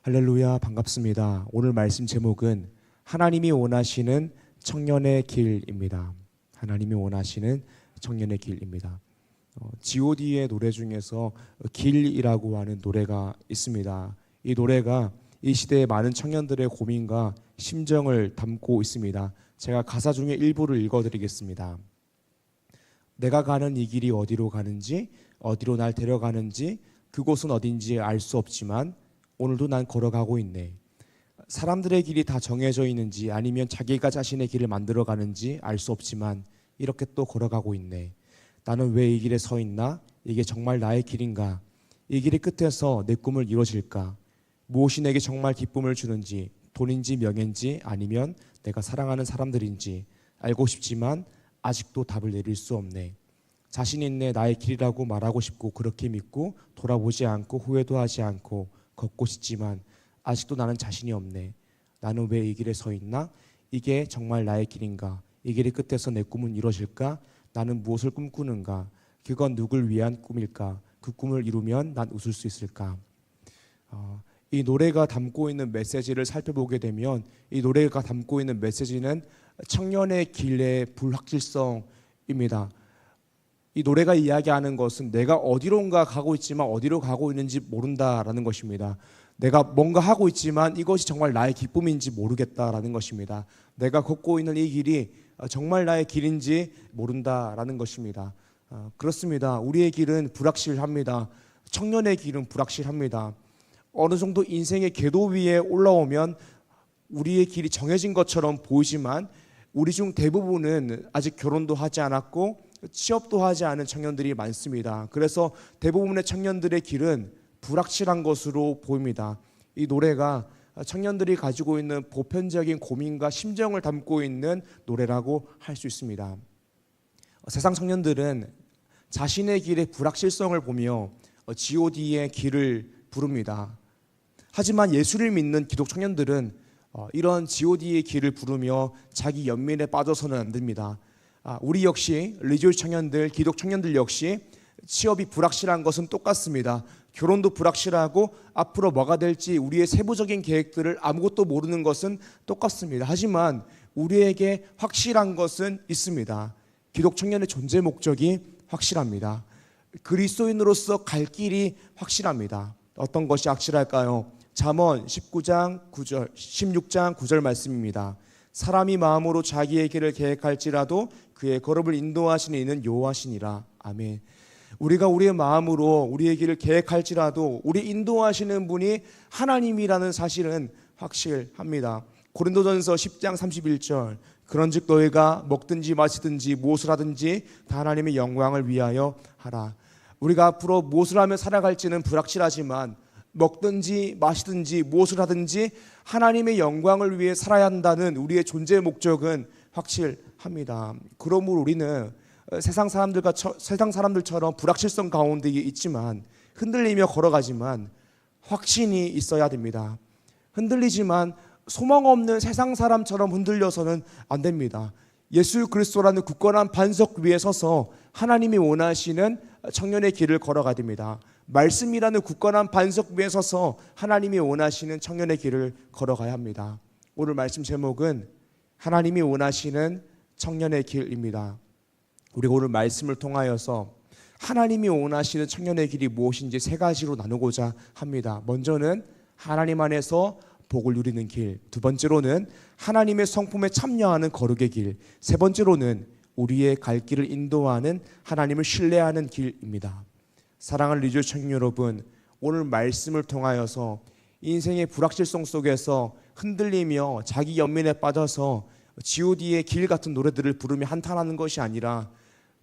할렐루야, 반갑습니다. 오늘 말씀 제목은 하나님이 원하시는 청년의 길입니다. 하나님이 원하시는 청년의 길입니다. G.O.D의 노래 중에서 길이라고 하는 노래가 있습니다. 이 노래가 이 시대의 많은 청년들의 고민과 심정을 담고 있습니다. 제가 가사 중에 일부를 읽어드리겠습니다. 내가 가는 이 길이 어디로 가는지, 어디로 날 데려가는지, 그곳은 어딘지 알 수 없지만 오늘도 난 걸어가고 있네. 사람들의 길이 다 정해져 있는지 아니면 자기가 자신의 길을 만들어가는지 알 수 없지만 이렇게 또 걸어가고 있네. 나는 왜 이 길에 서 있나? 이게 정말 나의 길인가? 이 길의 끝에서 내 꿈을 이루어질까? 무엇이 내게 정말 기쁨을 주는지, 돈인지 명예인지 아니면 내가 사랑하는 사람들인지 알고 싶지만 아직도 답을 내릴 수 없네. 자신 있네 나의 길이라고 말하고 싶고 그렇게 믿고 돌아보지 않고 후회도 하지 않고 걷고 싶지만 아직도 나는 자신이 없네. 나는 왜 이 길에 서 있나? 이게 정말 나의 길인가? 이 길의 끝에서 내 꿈은 이루어질까? 나는 무엇을 꿈꾸는가? 그건 누굴 위한 꿈일까? 그 꿈을 이루면 난 웃을 수 있을까? 이 노래가 담고 있는 메시지를 살펴보게 되면 이 노래가 담고 있는 메시지는 청년의 길의 불확실성입니다. 이 노래가 이야기하는 것은 내가 어디론가 가고 있지만 어디로 가고 있는지 모른다라는 것입니다. 내가 뭔가 하고 있지만 이것이 정말 나의 기쁨인지 모르겠다라는 것입니다. 내가 걷고 있는 이 길이 정말 나의 길인지 모른다라는 것입니다. 그렇습니다. 우리의 길은 불확실합니다. 청년의 길은 불확실합니다. 어느 정도 인생의 궤도 위에 올라오면 우리의 길이 정해진 것처럼 보이지만 우리 중 대부분은 아직 결혼도 하지 않았고 취업도 하지 않은 청년들이 많습니다. 그래서 대부분의 청년들의 길은 불확실한 것으로 보입니다. 이 노래가 청년들이 가지고 있는 보편적인 고민과 심정을 담고 있는 노래라고 할 수 있습니다. 세상 청년들은 자신의 길의 불확실성을 보며 G.O.D의 길을 부릅니다. 하지만 예수를 믿는 기독 청년들은 이런 G.O.D의 길을 부르며 자기 연민에 빠져서는 안 됩니다. 우리 역시 리조이 청년들, 기독 청년들 역시 취업이 불확실한 것은 똑같습니다. 결혼도 불확실하고 앞으로 뭐가 될지 우리의 세부적인 계획들을 아무것도 모르는 것은 똑같습니다. 하지만 우리에게 확실한 것은 있습니다. 기독 청년의 존재 목적이 확실합니다. 그리스도인으로서 갈 길이 확실합니다. 어떤 것이 확실할까요? 잠언 16장 9절 말씀입니다. 사람이 마음으로 자기의 길을 계획할지라도 그의 걸음을 인도하시는 이는 여호와시니라. 아멘. 우리가 우리의 마음으로 우리의 길을 계획할지라도 우리 인도하시는 분이 하나님이라는 사실은 확실합니다. 고린도전서 10장 31절 그런즉 너희가 먹든지 마시든지 무엇을 하든지 다 하나님의 영광을 위하여 하라. 우리가 앞으로 무엇을 하며 살아갈지는 불확실하지만 먹든지 마시든지 무엇을 하든지 하나님의 영광을 위해 살아야 한다는 우리의 존재 목적은 확실합니다. 그러므로 우리는 세상 사람들처럼 불확실성 가운데 있지만 흔들리며 걸어가지만 확신이 있어야 됩니다. 흔들리지만 소망 없는 세상 사람처럼 흔들려서는 안 됩니다. 예수 그리스도라는 굳건한 반석 위에 서서 하나님이 원하시는 청년의 길을 걸어가야 됩니다. 말씀이라는 굳건한 반석 위에 서서 하나님이 원하시는 청년의 길을 걸어가야 합니다. 오늘 말씀 제목은 하나님이 원하시는 청년의 길입니다. 우리가 오늘 말씀을 통하여서 하나님이 원하시는 청년의 길이 무엇인지 세 가지로 나누고자 합니다. 먼저는 하나님 안에서 복을 누리는 길, 두 번째로는 하나님의 성품에 참여하는 거룩의 길, 세 번째로는 우리의 갈 길을 인도하는 하나님을 신뢰하는 길입니다. 사랑하는 리조이 청년 여러분, 오늘 말씀을 통하여서 인생의 불확실성 속에서 흔들리며 자기 연민에 빠져서 G.O.D의 길 같은 노래들을 부르며 한탄하는 것이 아니라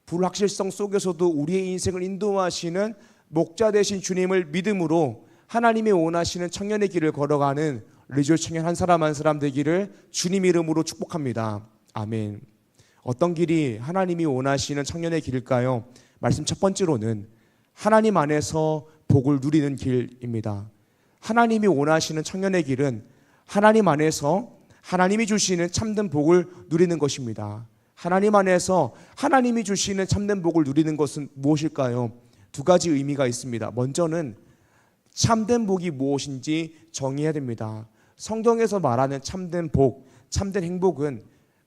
불확실성 속에서도 우리의 인생을 인도하시는 목자 되신 주님을 믿음으로 하나님이 원하시는 청년의 길을 걸어가는 리조이 청년 한 사람 한 사람 되기를 주님 이름으로 축복합니다. 아멘. 어떤 길이 하나님이 원하시는 청년의 길일까요? 말씀 첫 번째로는 하나님 안에서 복을 누리는 길입니다. 하나님이 원하시는 청년의 길은 하나님 안에서 하나님이 주시는 참된 복을 누리는 것입니다. 하나님 안에서 하나님이 주시는 참된 복을 누리는 것은 무엇일까요? 두 가지 의미가 있습니다. 먼저는 참된 복이 무엇인지 정의해야 됩니다. 성경에서 말하는 참된 복, 참된 행복은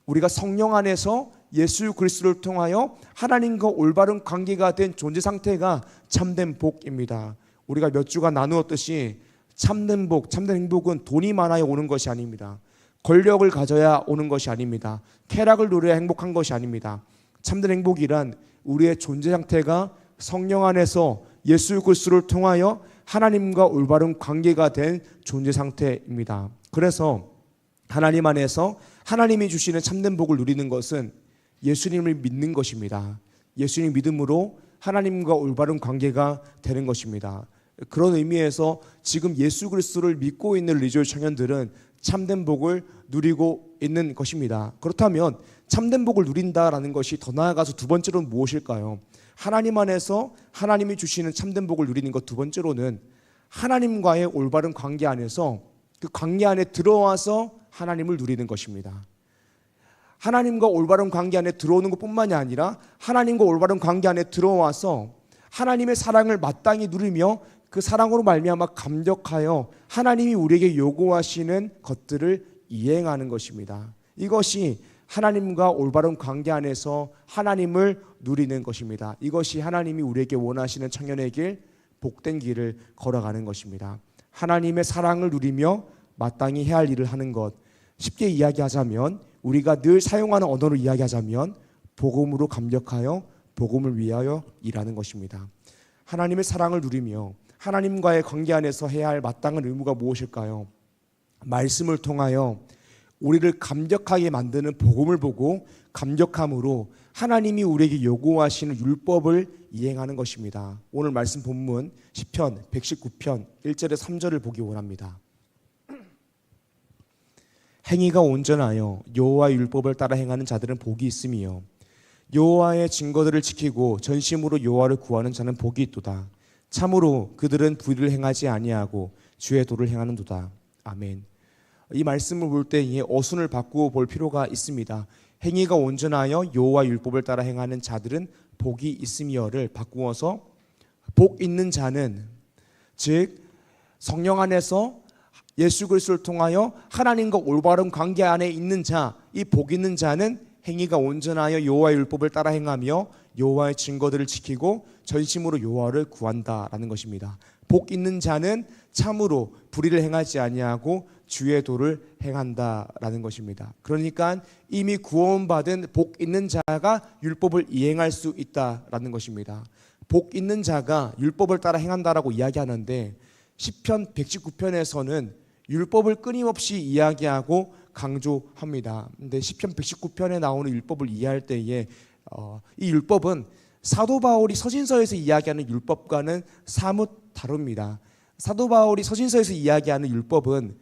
우리가 성령 안에서 예수 그리스도를 통하여 하나님과 올바른 관계가 된 존재 상태가 참된 복입니다. 우리가 몇 주간 나누었듯이 참된 복, 참된 행복은 돈이 많아야 오는 것이 아닙니다. 권력을 가져야 오는 것이 아닙니다. 쾌락을 누려야 행복한 것이 아닙니다. 참된 행복이란 우리의 존재 상태가 성령 안에서 예수 그리스도를 통하여 하나님과 올바른 관계가 된 존재 상태입니다. 그래서 하나님 안에서 하나님이 주시는 참된 복을 누리는 것은 예수님을 믿는 것입니다. 예수님 믿음으로 하나님과 올바른 관계가 되는 것입니다. 그런 의미에서 지금 예수 그리스도를 믿고 있는 리조의 청년들은 참된 복을 누리고 있는 것입니다. 그렇다면 참된 복을 누린다라는 것이 더 나아가서 두 번째로는 무엇일까요? 하나님 안에서 하나님이 주시는 참된 복을 누리는 것 두 번째로는 하나님과의 올바른 관계 안에서 그 관계 안에 들어와서 하나님을 누리는 것입니다. 하나님과 올바른 관계 안에 들어오는 것뿐만이 아니라 하나님과 올바른 관계 안에 들어와서 하나님의 사랑을 마땅히 누리며 그 사랑으로 말미암아 감격하여 하나님이 우리에게 요구하시는 것들을 이행하는 것입니다. 이것이 하나님과 올바른 관계 안에서 하나님을 누리는 것입니다. 이것이 하나님이 우리에게 원하시는 청년의 길, 복된 길을 걸어가는 것입니다. 하나님의 사랑을 누리며 마땅히 해야 할 일을 하는 것. 쉽게 이야기하자면 우리가 늘 사용하는 언어로 이야기하자면 복음으로 감격하여 복음을 위하여 일하는 것입니다. 하나님의 사랑을 누리며 하나님과의 관계 안에서 해야 할 마땅한 의무가 무엇일까요? 말씀을 통하여 우리를 감격하게 만드는 복음을 보고 감격함으로 하나님이 우리에게 요구하시는 율법을 이행하는 것입니다. 오늘 말씀 본문 시편 119편 1절에 3절을 보기 원합니다. 행위가 온전하여 여호와의 율법을 따라 행하는 자들은 복이 있으며 여호와의 증거들을 지키고 전심으로 여호와를 구하는 자는 복이 있도다. 참으로 그들은 불의를 행하지 아니하고 주의 도를 행하는도다. 아멘. 이 말씀을 볼 때 어순을 바꾸어 볼 필요가 있습니다. 행위가 온전하여 여호와 율법을 따라 행하는 자들은 복이 있으며를 바꾸어서 복 있는 자는, 즉 성령 안에서 예수 그리스도를 통하여 하나님과 올바른 관계 안에 있는 자, 이 복 있는 자는 행위가 온전하여 여호와의 율법을 따라 행하며 여호와의 증거들을 지키고 전심으로 여호와를 구한다라는 것입니다. 복 있는 자는 참으로 불의를 행하지 아니하고 주의 도를 행한다라는 것입니다. 그러니까 이미 구원받은 복 있는 자가 율법을 이행할 수 있다라는 것입니다. 복 있는 자가 율법을 따라 행한다라고 이야기하는데 시편 119편에서는 율법을 끊임없이 이야기하고 강조합니다. 근데 시편 119편에 나오는 율법을 이해할 때에 이 율법은 사도 바울이 서신서에서 이야기하는 율법과는 사뭇 다릅니다. 사도 바울이 서신서에서 이야기하는 율법은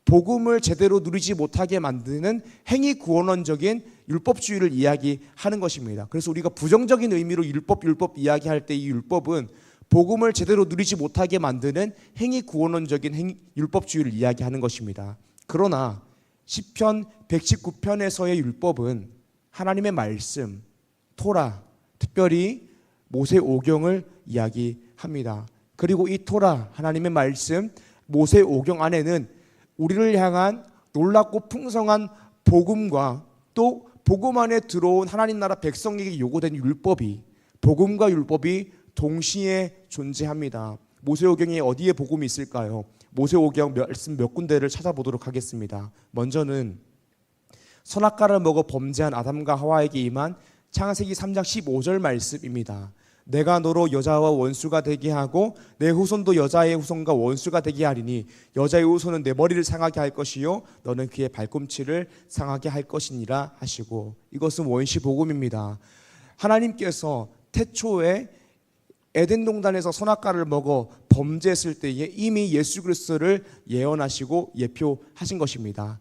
복음을 제대로 누리지 못하게 만드는 행위 구원론적인 율법주의를 이야기하는 것입니다. 그래서 우리가 부정적인 의미로 율법 이야기할 때 이 율법은 복음을 제대로 누리지 못하게 만드는 행위 구원론적인 율법주의를 이야기하는 것입니다. 그러나 시편 119편에서의 율법은 하나님의 말씀, 토라, 특별히 모세 오경을 이야기합니다. 그리고 이 토라, 하나님의 말씀, 모세 오경 안에는 우리를 향한 놀랍고 풍성한 복음과 또 복음 안에 들어온 하나님 나라 백성에게 요구된 율법이, 복음과 율법이 동시에 존재합니다. 모세오경에 어디에 복음이 있을까요? 모세오경 말씀 몇 군데를 찾아보도록 하겠습니다. 먼저는 선악과를 먹어 범죄한 아담과 하와에게 임한 창세기 3장 15절 말씀입니다. 내가 너로 여자와 원수가 되게 하고 내 후손도 여자의 후손과 원수가 되게 하리니 여자의 후손은 내 머리를 상하게 할 것이요 너는 그의 발꿈치를 상하게 할 것이니라 하시고, 이것은 원시 복음입니다. 하나님께서 태초에 에덴 동산에서 선악과를 먹어 범죄했을 때에 이미 예수 그리스도를 예언하시고 예표하신 것입니다.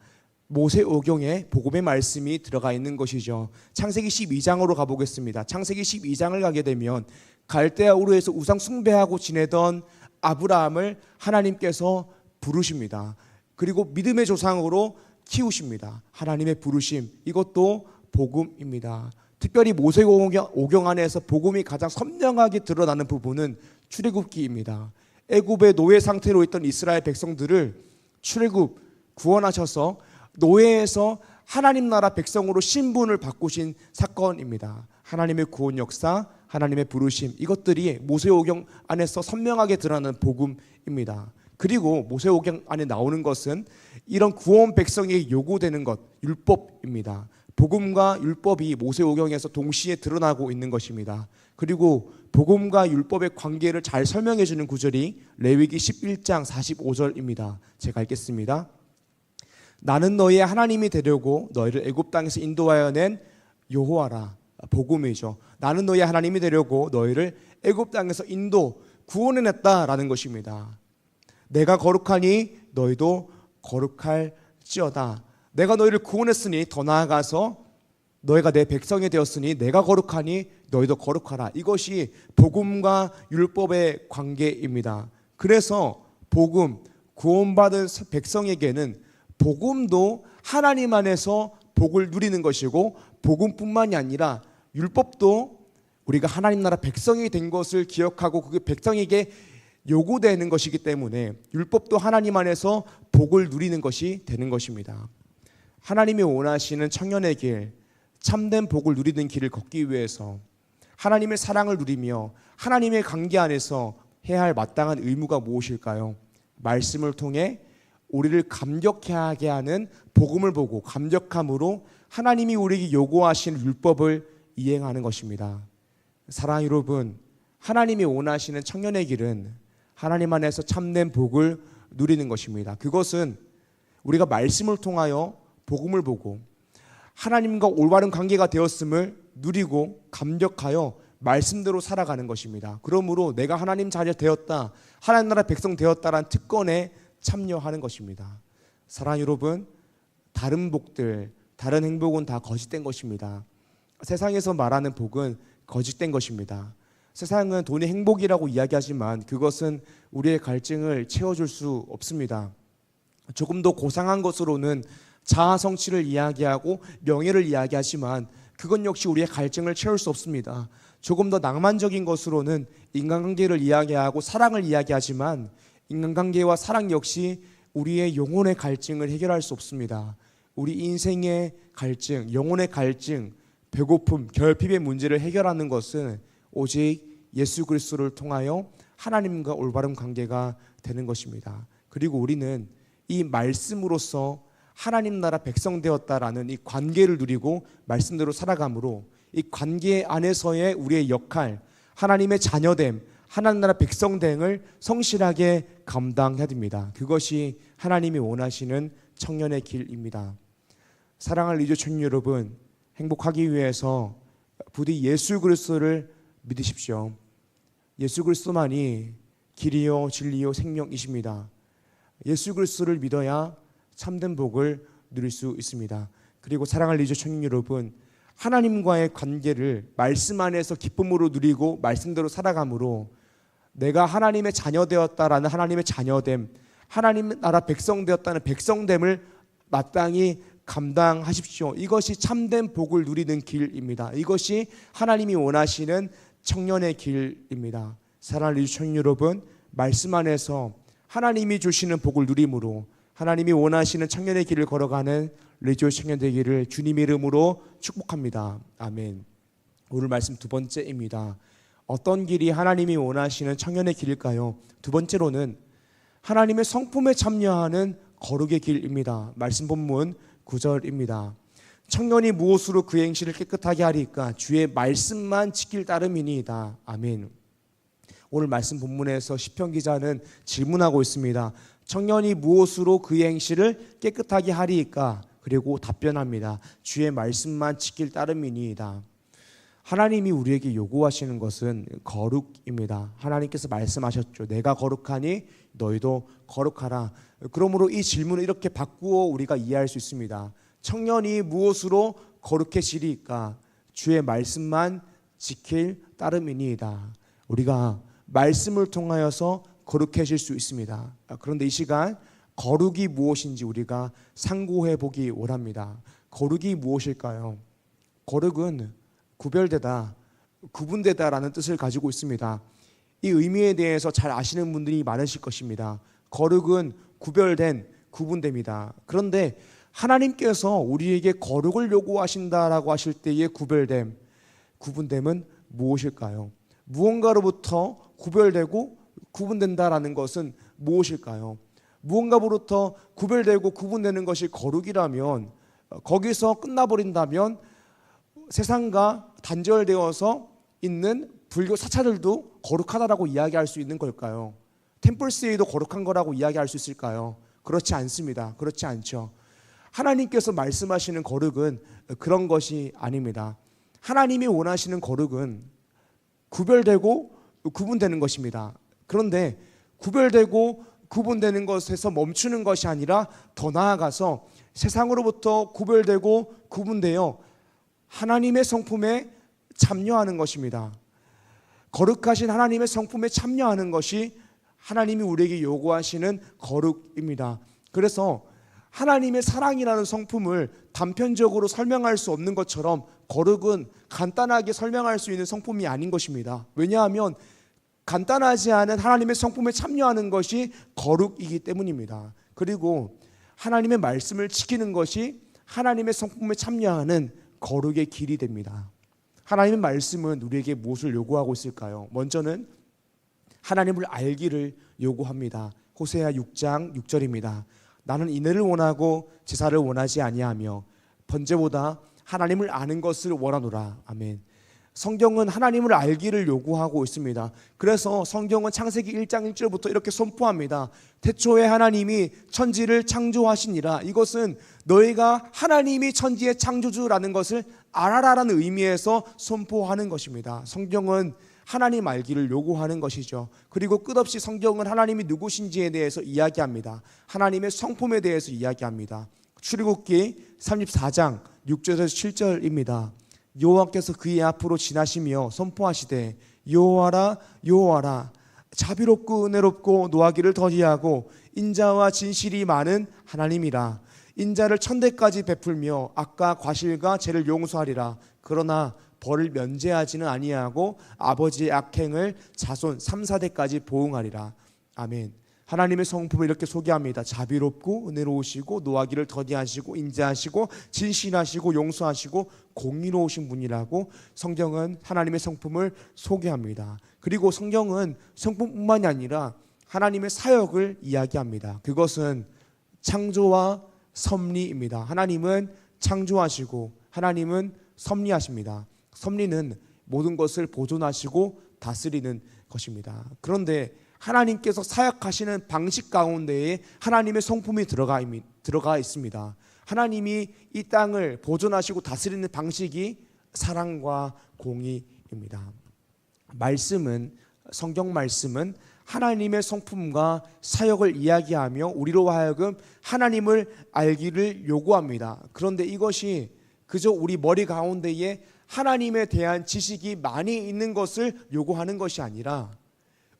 모세오경에 복음의 말씀이 들어가 있는 것이죠. 창세기 12장으로 가보겠습니다. 창세기 12장을 가게 되면 갈대아 우르에서 우상 숭배하고 지내던 아브라함을 하나님께서 부르십니다. 그리고 믿음의 조상으로 키우십니다. 하나님의 부르심, 이것도 복음입니다. 특별히 모세오경 안에서 복음이 가장 선명하게 드러나는 부분은 출애굽기입니다. 애굽의 노예 상태로 있던 이스라엘 백성들을 출애굽 구원하셔서 노예에서 하나님 나라 백성으로 신분을 바꾸신 사건입니다. 하나님의 구원 역사, 하나님의 부르심, 이것들이 모세오경 안에서 선명하게 드러나는 복음입니다. 그리고 모세오경 안에 나오는 것은 이런 구원 백성에게 요구되는 것, 율법입니다. 복음과 율법이 모세오경에서 동시에 드러나고 있는 것입니다. 그리고 복음과 율법의 관계를 잘 설명해 주는 구절이 레위기 11장 45절입니다. 제가 읽겠습니다. 나는 너희의 하나님이 되려고 너희를 애굽 땅에서 인도하여 낸 여호와라. 복음이죠. 나는 너희의 하나님이 되려고 너희를 애굽 땅에서 구원해냈다라는 것입니다. 내가 거룩하니 너희도 거룩할지어다. 내가 너희를 구원했으니 더 나아가서 너희가 내 백성이 되었으니 내가 거룩하니 너희도 거룩하라. 이것이 복음과 율법의 관계입니다. 그래서 복음, 구원받은 백성에게는 복음도 하나님 안에서 복을 누리는 것이고, 복음뿐만이 아니라 율법도 우리가 하나님 나라 백성이 된 것을 기억하고 그게 백성에게 요구되는 것이기 때문에 율법도 하나님 안에서 복을 누리는 것이 되는 것입니다. 하나님이 원하시는 청년의 길, 참된 복을 누리는 길을 걷기 위해서 하나님의 사랑을 누리며 하나님의 관계 안에서 해야 할 마땅한 의무가 무엇일까요? 말씀을 통해 우리를 감격하게 하는 복음을 보고 감격함으로 하나님이 우리에게 요구하신 율법을 이행하는 것입니다. 사랑하는 여러분, 하나님이 원하시는 청년의 길은 하나님 안에서 참된 복을 누리는 것입니다. 그것은 우리가 말씀을 통하여 복음을 보고 하나님과 올바른 관계가 되었음을 누리고 감격하여 말씀대로 살아가는 것입니다. 그러므로 내가 하나님 자녀 되었다, 하나님 나라 백성 되었다라는 특권에 참여하는 것입니다. 사랑하는 여러분, 다른 복들, 다른 행복은 다 거짓된 것입니다. 세상에서 말하는 복은 거짓된 것입니다. 세상은 돈이 행복이라고 이야기하지만 그것은 우리의 갈증을 채워줄 수 없습니다. 조금 더 고상한 것으로는 자아 성취를 이야기하고 명예를 이야기하지만 그건 역시 우리의 갈증을 채울 수 없습니다. 조금 더 낭만적인 것으로는 인간관계를 이야기하고 사랑을 이야기하지만 인간관계와 사랑 역시 우리의 영혼의 갈증을 해결할 수 없습니다. 우리 인생의 갈증, 영혼의 갈증, 배고픔, 결핍의 문제를 해결하는 것은 오직 예수 그리스도를 통하여 하나님과 올바른 관계가 되는 것입니다. 그리고 우리는 이 말씀으로써 하나님 나라 백성 되었다라는 이 관계를 누리고 말씀대로 살아감으로 이 관계 안에서의 우리의 역할, 하나님의 자녀됨, 하나님 나라 백성됨을 성실하게 감당해야 됩니다. 그것이 하나님이 원하시는 청년의 길입니다. 사랑하는 리조 청년 여러분, 행복하기 위해서 부디 예수 그리스도를 믿으십시오. 예수 그리스도만이 길이요 진리요 생명이십니다. 예수 그리스도를 믿어야 참된 복을 누릴 수 있습니다. 그리고 사랑하는 리조 청년 여러분, 하나님과의 관계를 말씀 안에서 기쁨으로 누리고 말씀대로 살아감으로 내가 하나님의 자녀 되었다라는 하나님의 자녀됨, 하나님 나라 백성 되었다는 백성됨을 마땅히 감당하십시오. 이것이 참된 복을 누리는 길입니다. 이것이 하나님이 원하시는 청년의 길입니다. 사랑하는 리조 청년 여러분, 말씀 안에서 하나님이 주시는 복을 누림으로 하나님이 원하시는 청년의 길을 걸어가는 리조 청년 되기를 주님의 이름으로 축복합니다. 아멘. 오늘 말씀 두 번째입니다. 어떤 길이 하나님이 원하시는 청년의 길일까요? 두 번째로는 하나님의 성품에 참여하는 거룩의 길입니다. 말씀 본문 9절입니다. 청년이 무엇으로 그 행실을 깨끗하게 하리까? 주의 말씀만 지킬 따름이니이다. 아멘. 오늘 말씀 본문에서 시편 기자는 질문하고 있습니다. 청년이 무엇으로 그의 행실을 깨끗하게 하리까? 그리고 답변합니다. 주의 말씀만 지킬 따름이니이다. 하나님이 우리에게 요구하시는 것은 거룩입니다. 하나님께서 말씀하셨죠. 내가 거룩하니 너희도 거룩하라. 그러므로 이 질문을 이렇게 바꾸어 우리가 이해할 수 있습니다. 청년이 무엇으로 거룩해지리까? 주의 말씀만 지킬 따름이니이다. 우리가 말씀을 통하여서 거룩해질 수 있습니다. 그런데 이 시간 거룩이 무엇인지 우리가 상고해 보기 원합니다. 거룩이 무엇일까요? 거룩은 구별되다, 구분되다라는 뜻을 가지고 있습니다. 이 의미에 대해서 잘 아시는 분들이 많으실 것입니다. 거룩은 구별된, 구분됩니다. 그런데 하나님께서 우리에게 거룩을 요구하신다라고 하실 때의 구별됨, 구분됨은 무엇일까요? 무언가로부터 구별되고 구분된다라는 것은 무엇일까요? 무언가로부터 구별되고 구분되는 것이 거룩이라면, 거기서 끝나버린다면 세상과 단절되어서 있는 불교 사찰들도 거룩하다라고 이야기할 수 있는 걸까요? 템플스테이도 거룩한 거라고 이야기할 수 있을까요? 그렇지 않습니다. 그렇지 않죠. 하나님께서 말씀하시는 거룩은 그런 것이 아닙니다. 하나님이 원하시는 거룩은 구별되고 구분되는 것입니다. 그런데 구별되고 구분되는 것에서 멈추는 것이 아니라 더 나아가서 세상으로부터 구별되고 구분되어 하나님의 성품에 참여하는 것입니다. 거룩하신 하나님의 성품에 참여하는 것이 하나님이 우리에게 요구하시는 거룩입니다. 그래서 하나님의 사랑이라는 성품을 단편적으로 설명할 수 없는 것처럼 거룩은 간단하게 설명할 수 있는 성품이 아닌 것입니다. 왜냐하면 간단하지 않은 하나님의 성품에 참여하는 것이 거룩이기 때문입니다. 그리고 하나님의 말씀을 지키는 것이 하나님의 성품에 참여하는 거룩의 길이 됩니다. 하나님의 말씀은 우리에게 무엇을 요구하고 있을까요? 먼저는 하나님을 알기를 요구합니다. 호세아 6장 6절입니다. 나는 인애를 원하고 제사를 원하지 아니하며 번제보다 하나님을 아는 것을 원하노라. 아멘. 성경은 하나님을 알기를 요구하고 있습니다. 그래서 성경은 창세기 1장 1절부터 이렇게 선포합니다. 태초에 하나님이 천지를 창조하시니라. 이것은 너희가 하나님이 천지의 창조주라는 것을 알아라라는 의미에서 선포하는 것입니다. 성경은 하나님 알기를 요구하는 것이죠. 그리고 끝없이 성경은 하나님이 누구신지에 대해서 이야기합니다. 하나님의 성품에 대해서 이야기합니다. 출애굽기 34장 6절에서 7절입니다. 여호와께서 그의 앞으로 지나시며 선포하시되 여호와라 여호와라 자비롭고 은혜롭고 노하기를 더디하고 인자와 진실이 많은 하나님이라. 인자를 천대까지 베풀며 악과 과실과 죄를 용서하리라. 그러나 벌을 면제하지는 아니하고 아버지의 악행을 자손 3, 4대까지 보응하리라. 아멘. 하나님의 성품을 이렇게 소개합니다. 자비롭고 은혜로우시고 노하기를 더디하시고 인자하시고 진실하시고 용서하시고 공의로우신 분이라고 성경은 하나님의 성품을 소개합니다. 그리고 성경은 성품뿐만이 아니라 하나님의 사역을 이야기합니다. 그것은 창조와 섭리입니다. 하나님은 창조하시고 하나님은 섭리하십니다. 섭리는 모든 것을 보존하시고 다스리는 것입니다. 그런데 하나님께서 사역하시는 방식 가운데에 하나님의 성품이 들어가 있습니다. 하나님이 이 땅을 보존하시고 다스리는 방식이 사랑과 공의입니다. 성경 말씀은 하나님의 성품과 사역을 이야기하며 우리로 하여금 하나님을 알기를 요구합니다. 그런데 이것이 그저 우리 머리 가운데에 하나님에 대한 지식이 많이 있는 것을 요구하는 것이 아니라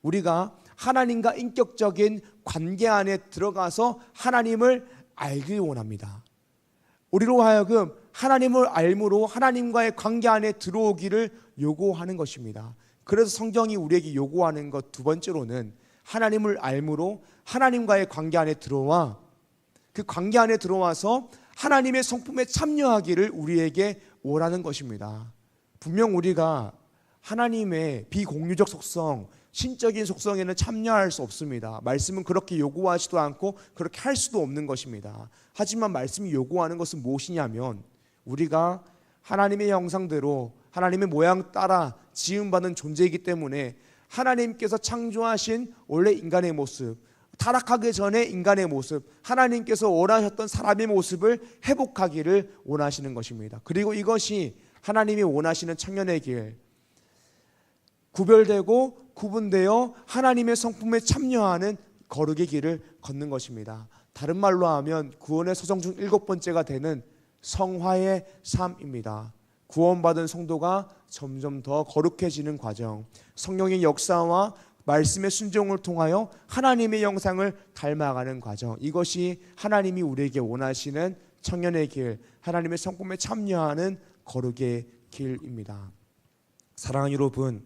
우리가 하나님과 인격적인 관계 안에 들어가서 하나님을 알길 원합니다. 우리로 하여금 하나님을 알므로 하나님과의 관계 안에 들어오기를 요구하는 것입니다. 그래서 성경이 우리에게 요구하는 것 두 번째로는 하나님을 알므로 하나님과의 관계 안에 들어와 그 관계 안에 들어와서 하나님의 성품에 참여하기를 우리에게 원하는 것입니다. 분명 우리가 하나님의 비공유적 속성, 신적인 속성에는 참여할 수 없습니다. 말씀은 그렇게 요구하지도 않고 그렇게 할 수도 없는 것입니다. 하지만 말씀이 요구하는 것은 무엇이냐면 우리가 하나님의 형상대로 하나님의 모양 따라 지음받은 존재이기 때문에 하나님께서 창조하신 원래 인간의 모습, 타락하기 전에 인간의 모습, 하나님께서 원하셨던 사람의 모습을 회복하기를 원하시는 것입니다. 그리고 이것이 하나님이 원하시는 청년의 길, 구별되고 구분되어 하나님의 성품에 참여하는 거룩의 길을 걷는 것입니다. 다른 말로 하면 구원의 소정 중 7번째가 되는 성화의 삶입니다. 구원받은 성도가 점점 더 거룩해지는 과정, 성령의 역사와 말씀의 순종을 통하여 하나님의 형상을 닮아가는 과정, 이것이 하나님이 우리에게 원하시는 청년의 길, 하나님의 성품에 참여하는 거룩의 길입니다. 사랑하는 여러분,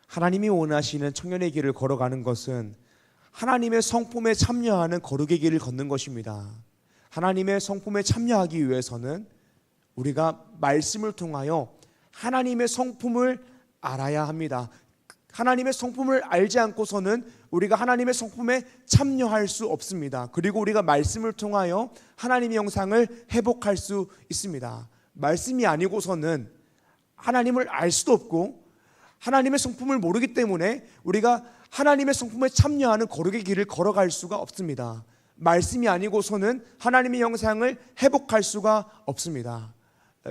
하나님이 원하시는 청년의 길을 걸어가는 것은 하나님의 성품에 참여하는 거룩의 길을 걷는 것입니다. 하나님의 성품에 참여하기 위해서는 우리가 말씀을 통하여 하나님의 성품을 알아야 합니다. 하나님의 성품을 알지 않고서는 우리가 하나님의 성품에 참여할 수 없습니다. 그리고 우리가 말씀을 통하여 하나님의 형상을 회복할 수 있습니다. 말씀이 아니고서는 하나님을 알 수도 없고 하나님의 성품을 모르기 때문에 우리가 하나님의 성품에 참여하는 거룩의 길을 걸어갈 수가 없습니다. 말씀이 아니고서는 하나님의 형상을 회복할 수가 없습니다.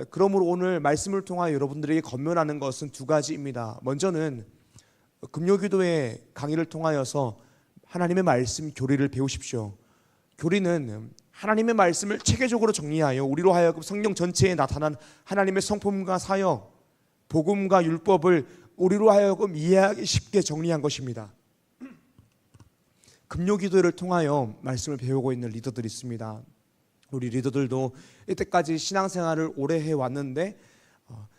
그러므로 오늘 말씀을 통하여 여러분들에게 권면하는 것은 두 가지입니다. 먼저는 금요기도의 강의를 통하여서 하나님의 말씀 교리를 배우십시오. 교리는 하나님의 말씀을 체계적으로 정리하여 우리로 하여금 성경 전체에 나타난 하나님의 성품과 사역, 복음과 율법을 우리로 하여금 이해하기 쉽게 정리한 것입니다. 금요기도를 통하여 말씀을 배우고 있는 리더들이 있습니다. 우리 리더들도 이때까지 신앙생활을 오래 해왔는데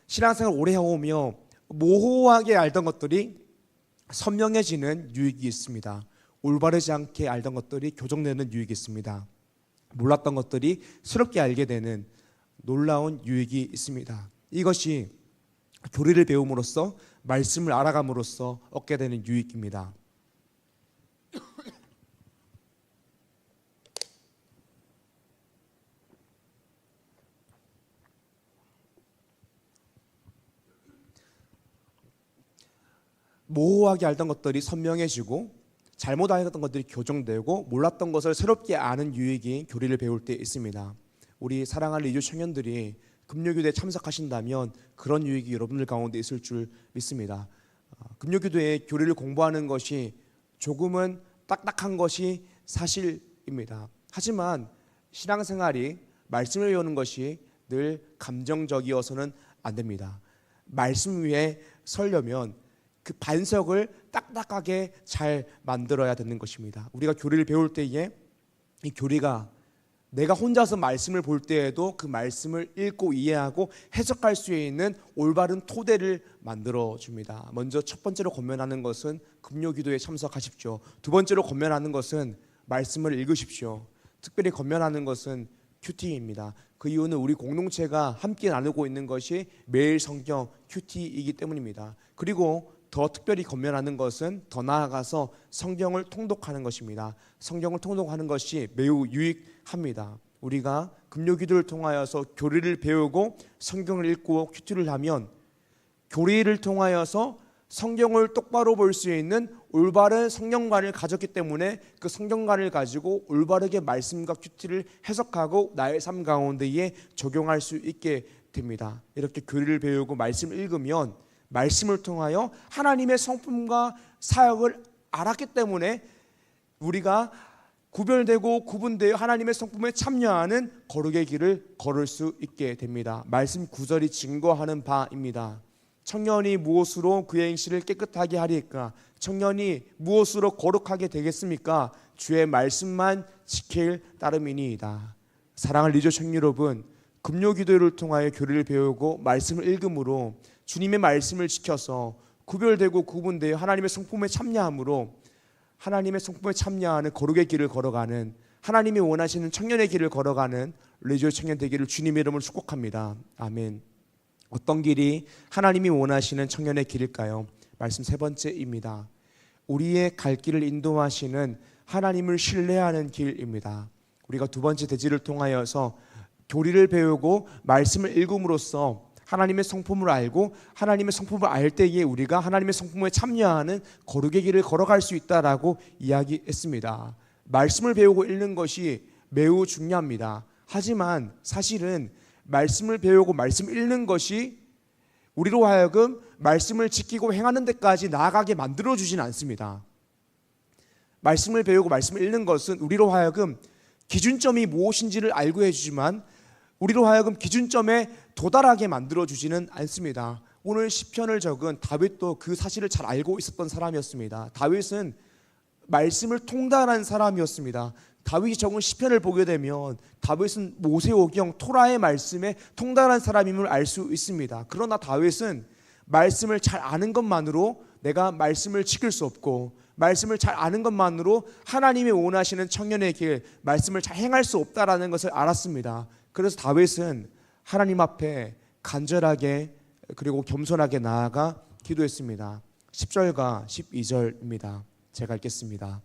신앙생활을 오래 해오며 모호하게 알던 것들이 선명해지는 유익이 있습니다. 올바르지 않게 알던 것들이 교정되는 유익이 있습니다. 몰랐던 것들이 새롭게 알게 되는 놀라운 유익이 있습니다. 이것이 교리를 배움으로써 말씀을 알아감으로써 얻게 되는 유익입니다. 모호하게 알던 것들이 선명해지고 잘못 알던 것들이 교정되고 몰랐던 것을 새롭게 아는 유익이 교리를 배울 때 있습니다. 우리 사랑하는 리조 청년들이 금요기도에 참석하신다면 그런 유익이 여러분들 가운데 있을 줄 믿습니다. 금요기도에 교리를 공부하는 것이 조금은 딱딱한 것이 사실입니다. 하지만 신앙생활이 말씀을 배우는 것이 늘 감정적이어서는 안 됩니다. 말씀 위에 서려면 그 반석을 딱딱하게 잘 만들어야 되는 것입니다. 우리가 교리를 배울 때에 이 교리가 내가 혼자서 말씀을 볼 때에도 그 말씀을 읽고 이해하고 해석할 수 있는 올바른 토대를 만들어 줍니다. 먼저 첫 번째로 권면하는 것은 금요기도에 참석하십시오. 두 번째로 권면하는 것은 말씀을 읽으십시오. 특별히 권면하는 것은 큐티입니다. 그 이유는 우리 공동체가 함께 나누고 있는 것이 매일 성경 큐티이기 때문입니다. 그리고 더 특별히 권면하는 것은 더 나아가서 성경을 통독하는 것입니다. 성경을 통독하는 것이 매우 유익합니다. 우리가 금요기도를 통하여서 교리를 배우고 성경을 읽고 큐티를 하면 교리를 통하여서 성경을 똑바로 볼 수 있는 올바른 성경관을 가졌기 때문에 그 성경관을 가지고 올바르게 말씀과 큐티를 해석하고 나의 삶 가운데에 적용할 수 있게 됩니다. 이렇게 교리를 배우고 말씀을 읽으면 말씀을 통하여 하나님의 성품과 사역을 알았기 때문에 우리가 구별되고 구분되어 하나님의 성품에 참여하는 거룩의 길을 걸을 수 있게 됩니다. 말씀 구절이 증거하는 바입니다. 청년이 무엇으로 그의 행실을 깨끗하게 하리까? 청년이 무엇으로 거룩하게 되겠습니까? 주의 말씀만 지킬 따름이니이다. 사랑하는 리조 청년 여러분, 금요기도를 통하여 교리를 배우고 말씀을 읽음으로 주님의 말씀을 지켜서 구별되고 구분되어 하나님의 성품에 참여함으로 하나님의 성품에 참여하는 거룩의 길을 걸어가는 하나님이 원하시는 청년의 길을 걸어가는 리조 청년 되기를 주님의 이름으로 축복합니다. 아멘. 어떤 길이 하나님이 원하시는 청년의 길일까요? 말씀 세 번째입니다. 우리의 갈 길을 인도하시는 하나님을 신뢰하는 길입니다. 우리가 두 번째 대지를 통하여서 교리를 배우고 말씀을 읽음으로써 하나님의 성품을 알고 하나님의 성품을 알 때에 우리가 하나님의 성품에 참여하는 거룩의 길을 걸어갈 수 있다라고 이야기했습니다. 말씀을 배우고 읽는 것이 매우 중요합니다. 하지만 사실은 말씀을 배우고 말씀 읽는 것이 우리로 하여금 말씀을 지키고 행하는 데까지 나아가게 만들어주지는 않습니다. 말씀을 배우고 말씀을 읽는 것은 우리로 하여금 기준점이 무엇인지를 알고 해주지만 우리로 하여금 기준점에 도달하게 만들어주지는 않습니다. 오늘 시편을 적은 다윗도 그 사실을 잘 알고 있었던 사람이었습니다. 다윗은 말씀을 통달한 사람이었습니다. 다윗이 적은 시편을 보게 되면 다윗은 모세오경 토라의 말씀에 통달한 사람임을 알 수 있습니다. 그러나 다윗은 말씀을 잘 아는 것만으로 내가 말씀을 지킬 수 없고 말씀을 잘 아는 것만으로 하나님이 원하시는 청년의 길, 말씀을 잘 행할 수 없다라는 것을 알았습니다. 그래서 다윗은 하나님 앞에 간절하게 그리고 겸손하게 나아가 기도했습니다. 10절과 12절입니다. 제가 읽겠습니다.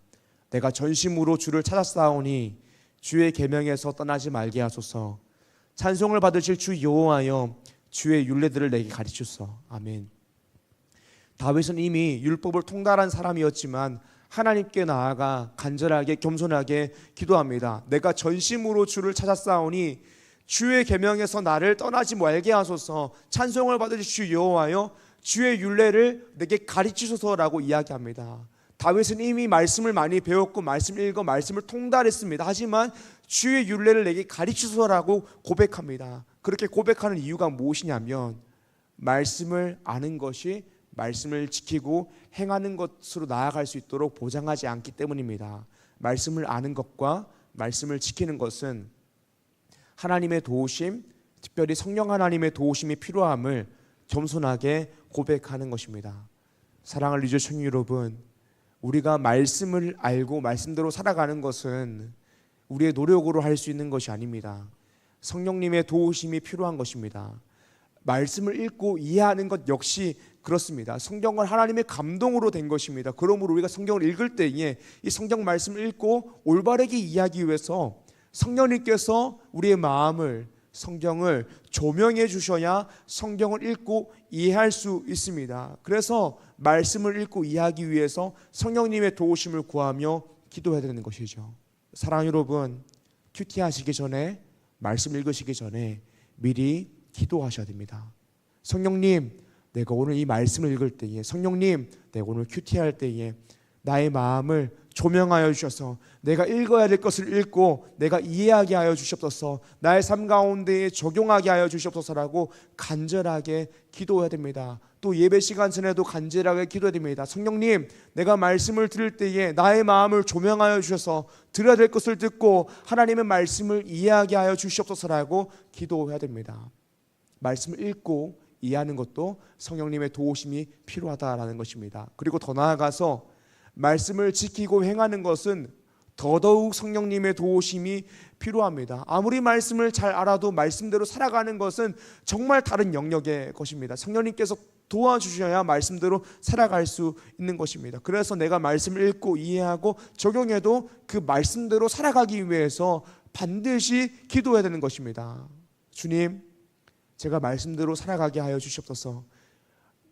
내가 전심으로 주를 찾았사오니 주의 계명에서 떠나지 말게 하소서. 찬송을 받으실 주 여호와여 주의 율례들을 내게 가르치소서. 아멘. 다윗은 이미 율법을 통달한 사람이었지만 하나님께 나아가 간절하게 겸손하게 기도합니다. 내가 전심으로 주를 찾았사오니 주의 계명에서 나를 떠나지 말게 하소서. 찬송을 받으실 주 여호와여 주의 율례를 내게 가르치소서라고 이야기합니다. 다윗은 이미 말씀을 많이 배웠고 말씀 읽어 말씀을 통달했습니다. 하지만 주의 율례를 내게 가르치소서라고 고백합니다. 그렇게 고백하는 이유가 무엇이냐면 말씀을 아는 것이 말씀을 지키고 행하는 것으로 나아갈 수 있도록 보장하지 않기 때문입니다. 말씀을 아는 것과 말씀을 지키는 것은 하나님의 도우심, 특별히 성령 하나님의 도우심이 필요함을 겸손하게 고백하는 것입니다. 사랑하는 리조 청년 여러분, 우리가 말씀을 알고 말씀대로 살아가는 것은 우리의 노력으로 할 수 있는 것이 아닙니다. 성령님의 도우심이 필요한 것입니다. 말씀을 읽고 이해하는 것 역시 그렇습니다. 성경은 하나님의 감동으로 된 것입니다. 그러므로 우리가 성경을 읽을 때에 이 성경 말씀을 읽고 올바르게 이해하기 위해서 성령님께서 우리의 마음을 성경을 조명해 주셔야 성경을 읽고 이해할 수 있습니다. 그래서 말씀을 읽고 이해하기 위해서 성령님의 도우심을 구하며 기도해야 되는 것이죠. 사랑하는 여러분, 큐티하시기 전에 말씀 읽으시기 전에 미리 기도하셔야 됩니다. 성령님, 내가 오늘 이 말씀을 읽을 때에, 성령님, 내가 오늘 큐티할 때에 나의 마음을 조명하여 주셔서 내가 읽어야 될 것을 읽고 내가 이해하게 하여 주시옵소서. 나의 삶 가운데에 적용하게 하여 주시옵소서라고 간절하게 기도해야 됩니다. 또 예배 시간 전에도 간절하게 기도해야 됩니다. 성령님, 내가 말씀을 들을 때에 나의 마음을 조명하여 주셔서 들어야 될 것을 듣고 하나님의 말씀을 이해하게 하여 주시옵소서라고 기도해야 됩니다. 말씀을 읽고 이해하는 것도 성령님의 도우심이 필요하다라는 것입니다. 그리고 더 나아가서 말씀을 지키고 행하는 것은 더더욱 성령님의 도우심이 필요합니다. 아무리 말씀을 잘 알아도 말씀대로 살아가는 것은 정말 다른 영역의 것입니다. 성령님께서 도와주셔야 말씀대로 살아갈 수 있는 것입니다. 그래서 내가 말씀을 읽고 이해하고 적용해도 그 말씀대로 살아가기 위해서 반드시 기도해야 되는 것입니다. 주님, 제가 말씀대로 살아가게 하여 주시옵소서.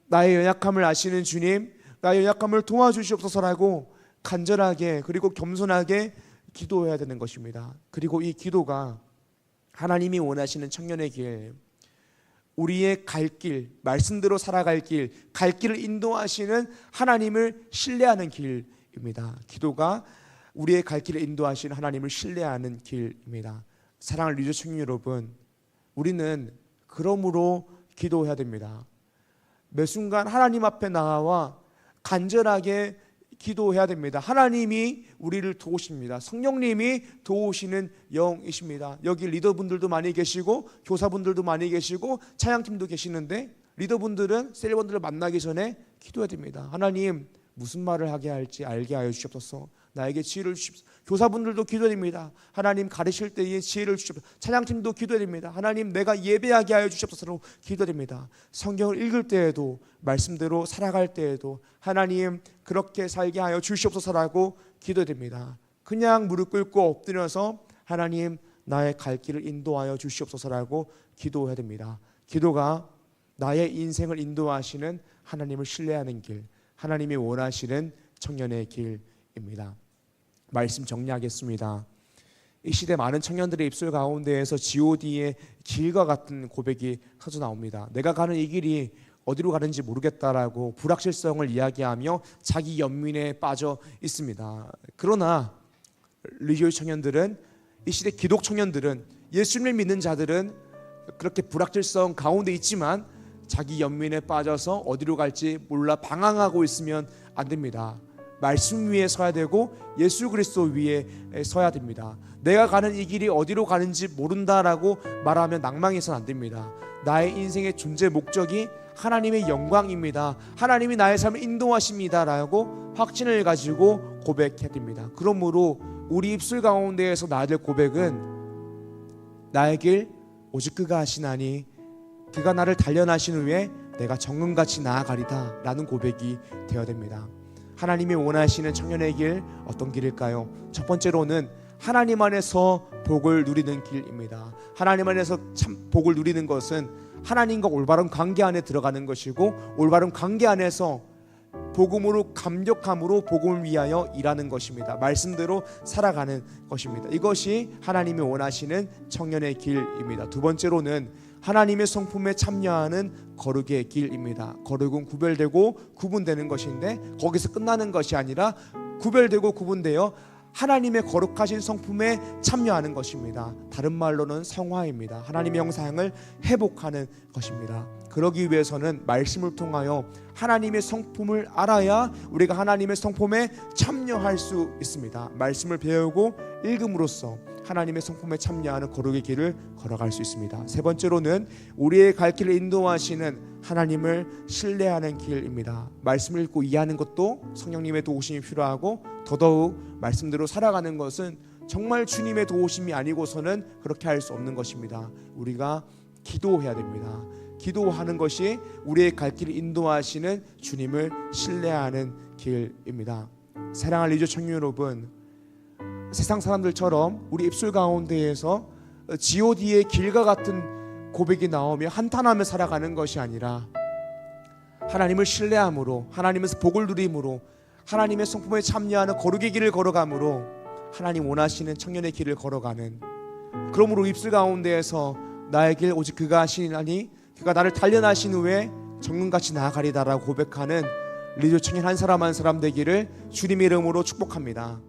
나의 연약함을 아시는 주님, 나의 연약함을 도와주시옵소서라고 간절하게 그리고 겸손하게 기도해야 되는 것입니다. 그리고 이 기도가 하나님이 원하시는 청년의 길, 우리의 갈 길, 말씀대로 살아갈 길, 갈 길을 인도하시는 하나님을 신뢰하는 길입니다. 기도가 우리의 갈 길을 인도하시는 하나님을 신뢰하는 길입니다. 사랑하는 리조 청년 여러분, 우리는 그러므로 기도해야 됩니다. 매 순간 하나님 앞에 나와 간절하게 기도해야 됩니다. 하나님이 우리를 도우십니다. 성령님이 도우시는 영이십니다. 여기 리더분들도 많이 계시고 교사분들도 많이 계시고 찬양팀도 계시는데 리더분들은 셀리번들을 만나기 전에 기도해야 됩니다. 하나님, 무슨 말을 하게 할지 알게 하여 주시옵소서. 나에게 지혜를 주십시오. 교사분들도 기도해야 됩니다. 하나님, 가르칠 때에 지혜를 주십시오. 찬양팀도 기도해야 됩니다. 하나님, 내가 예배하게 하여 주십시오라고 기도해야 됩니다. 성경을 읽을 때에도 말씀대로 살아갈 때에도 하나님, 그렇게 살게 하여 주시옵소서라고 기도해야 됩니다. 그냥 무릎 꿇고 엎드려서 하나님, 나의 갈 길을 인도하여 주시옵소서라고 기도해야 됩니다. 기도가 나의 인생을 인도하시는 하나님을 신뢰하는 길, 하나님이 원하시는 청년의 길입니다. 말씀 정리하겠습니다. 이 시대 많은 청년들의 입술 가운데에서 G.O.D의 길과 같은 고백이 터져 나옵니다. 내가 가는 이 길이 어디로 가는지 모르겠다라고 불확실성을 이야기하며 자기 연민에 빠져 있습니다. 그러나 리조의 청년들은, 이 시대 기독 청년들은, 예수님을 믿는 자들은 그렇게 불확실성 가운데 있지만 자기 연민에 빠져서 어디로 갈지 몰라 방황하고 있으면 안 됩니다. 말씀 위에 서야 되고 예수 그리스도 위에 서야 됩니다. 내가 가는 이 길이 어디로 가는지 모른다라고 말하면 낭망해서는 안 됩니다. 나의 인생의 존재 목적이 하나님의 영광입니다. 하나님이 나의 삶을 인도하십니다 라고 확신을 가지고 고백해야 됩니다. 그러므로 우리 입술 가운데에서 나야 될 고백은 나의 길 오직 그가 하시나니 그가 나를 단련하신 후에 내가 정금같이 나아가리다 라는 고백이 되어야 됩니다. 하나님이 원하시는 청년의 길 어떤 길일까요? 첫 번째로는 하나님 안에서 복을 누리는 길입니다. 하나님 안에서 참 복을 누리는 것은 하나님과 올바른 관계 안에 들어가는 것이고, 올바른 관계 안에서 복음으로 감격함으로 복음을 위하여 일하는 것입니다. 말씀대로 살아가는 것입니다. 이것이 하나님이 원하시는 청년의 길입니다. 두 번째로는 하나님의 성품에 참여하는 거룩의 길입니다. 거룩은 구별되고 구분되는 것인데 거기서 끝나는 것이 아니라 구별되고 구분되어 하나님의 거룩하신 성품에 참여하는 것입니다. 다른 말로는 성화입니다. 하나님의 형상을 회복하는 것입니다. 그러기 위해서는 말씀을 통하여 하나님의 성품을 알아야 우리가 하나님의 성품에 참여할 수 있습니다. 말씀을 배우고 읽음으로써 하나님의 성품에 참여하는 거룩의 길을 걸어갈 수 있습니다. 세 번째로는 우리의 갈 길을 인도하시는 하나님을 신뢰하는 길입니다. 말씀을 읽고 이해하는 것도 성령님의 도우심이 필요하고, 더더욱 말씀대로 살아가는 것은 정말 주님의 도우심이 아니고서는 그렇게 할 수 없는 것입니다. 우리가 기도해야 됩니다. 기도하는 것이 우리의 갈 길을 인도하시는 주님을 신뢰하는 길입니다. 사랑할 리조 청년 여러분, 세상 사람들처럼 우리 입술 가운데에서 G.O.D의 길과 같은 고백이 나오며 한탄하며 살아가는 것이 아니라 하나님을 신뢰함으로, 하나님에서 복을 누림으로, 하나님의 성품에 참여하는 거룩의 길을 걸어감으로 하나님 원하시는 청년의 길을 걸어가는, 그러므로 입술 가운데에서 나의 길 오직 그가 하시나니 그가 나를 단련하신 후에 정금같이 나아가리다라고 고백하는 리조 청년 한 사람 한 사람 되기를 주님의 이름으로 축복합니다.